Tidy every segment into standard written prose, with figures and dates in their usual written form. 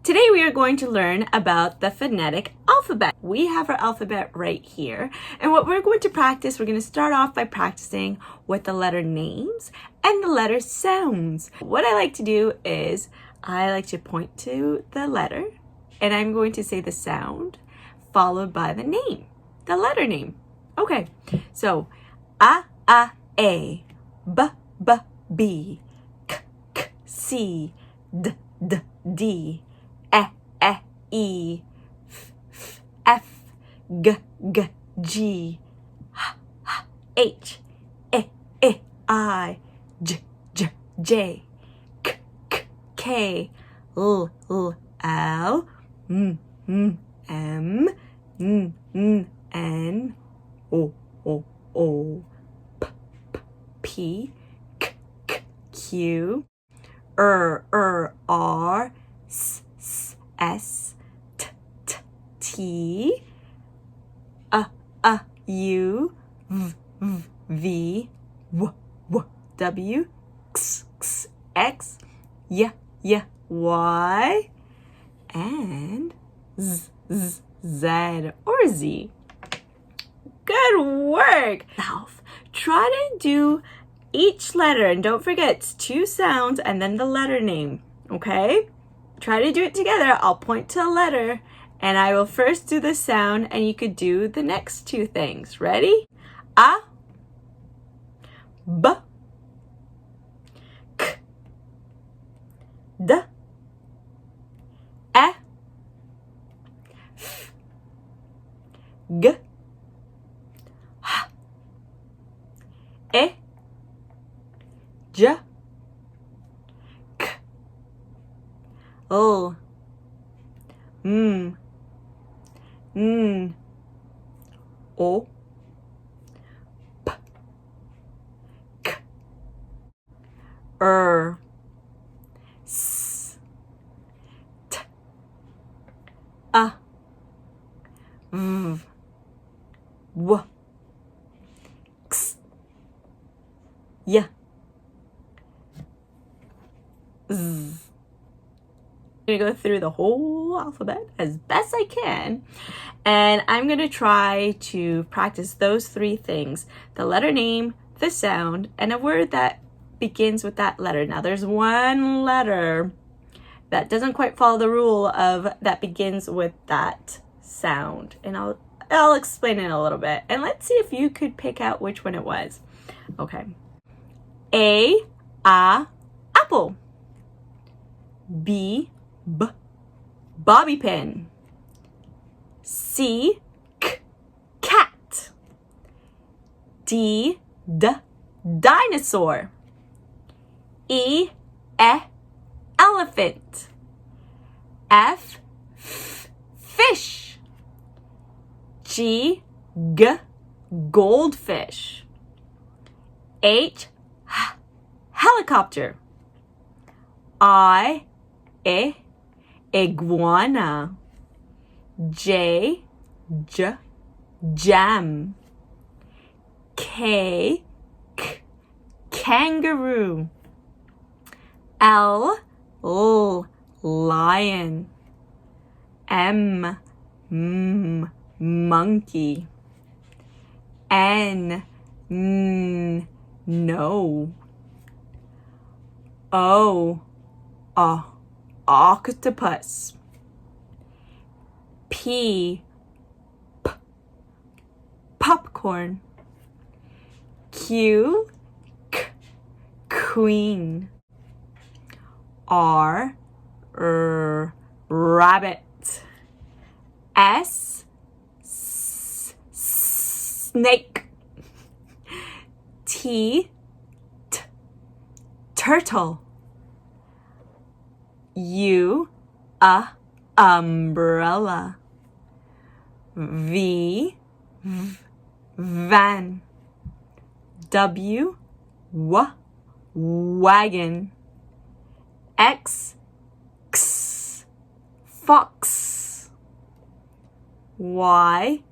Today we are going to learn about the phonetic alphabet. We have our alphabet right here, and what we're going to practice, we're going to start off by practicing with the letter names and the letter sounds. What I like to do is I like to point to the letter and I'm going to say the sound followed by the name, the letter name. Okay, so A, B, B, K, C, D, D, E, F, G, G, H, I, J, K, L, M, N, O, P, Q, R, S, T, U, V, W, X, Y, and Z or Z. Good work! Now, try to do each letter, and don't forget, it's 2 sounds and then the letter name, okay? Try to do it together. I'll point to a letter and I will first do the sound and you could do the next 2 things. Ready? A, B, K, D, E, F, G, H, J, K, L, M, N, O, P, K, R, S, T, A, V, W, X, Y, Z. I'm going to go through the whole alphabet as best I can, and I'm going to try to practice those 3 things: the letter name, the sound, and a word that begins with that letter. Now there's one letter that doesn't quite follow the rule of that begins with that sound, and I'll explain it a little bit, and let's see if you could pick out which one it was. Okay. A, apple. B, bobby pin. C, cat. D, dinosaur. E, elephant. F, fish. G, goldfish. H, helicopter. I, iguana. J, jam. K, kangaroo. L, lion. M, monkey. N, no. O, octopus. P, popcorn. Q, queen. R, rabbit. S, snake. T, turtle. U, umbrella. V, van. W, wagon. X, fox. Y,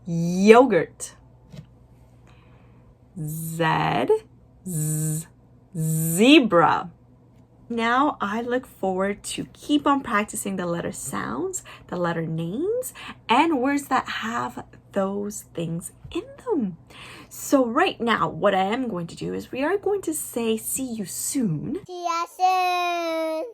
yogurt. Z, zebra. Now I look forward to keep on practicing the letter sounds, the letter names, and words that have those things in them. So right now, what I am going to do is we are going to say see you soon. See you soon.